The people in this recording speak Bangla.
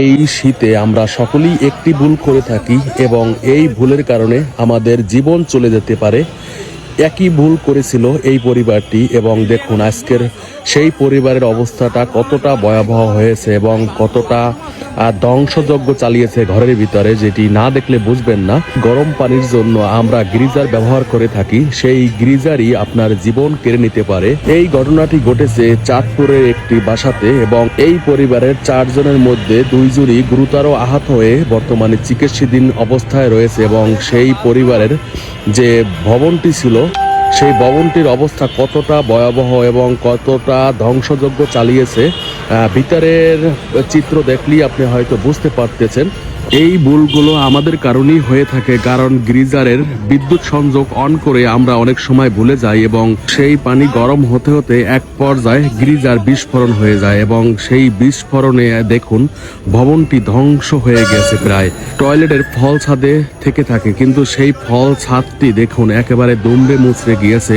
এই শীতে আমরা সকলেই একটি ভুল করে থাকি এবং এই ভুলের কারণে আমাদের জীবন চলে যেতে পারে। একই ভুল করেছিল এই পরিবারটি এবং দেখুন আজকের সেই পরিবারের অবস্থাটা কতটা ভয়াবহ হয়েছে এবং কতটা ধ্বংসযজ্ঞ চালিয়েছে ঘরের ভিতরে, যেটি না দেখলে বুঝবেন না। গরম পানির জন্য আমরা গিজার ব্যবহার করে থাকি, সেই গিজারই আপনার জীবন কেড়ে নিতে পারে। এই ঘটনাটি ঘটেছে চাঁদপুরের একটি বাসাতে এবং এই পরিবারের 4 জনের মধ্যে 2 জনই গুরুতর আহত হয়ে বর্তমানে চিকিৎসাধীন অবস্থায় রয়েছে এবং সেই পরিবারের যে ভবনটি ছিল সেই ভবনটির অবস্থা কতটা ভয়াবহ এবং কতটা ধ্বংসযজ্ঞ চালিয়েছে ভিতরের চিত্র দেখলেই আপনি হয়তো বুঝতে পারতেছেন। এই ভুলগুলো আমাদের কারণেই হয়ে থাকে, কারণ গিজারের বিদ্যুৎ সংযোগ অন করে আমরা অনেক সময় ভুলে যাই এবং সেই পানি গরম হতে হতে এক পর্যায়ে গিজার বিস্ফোরণ হয়ে যায় এবং সেই বিস্ফোরণে দেখুন ভবনটি ধ্বংস হয়ে গেছে। প্রায় টয়লেটের ফল ছাদে থেকে থাকে, কিন্তু সেই ফল ছাদটি দেখুন একেবারে দুমড়ে মুচড়ে গিয়েছে।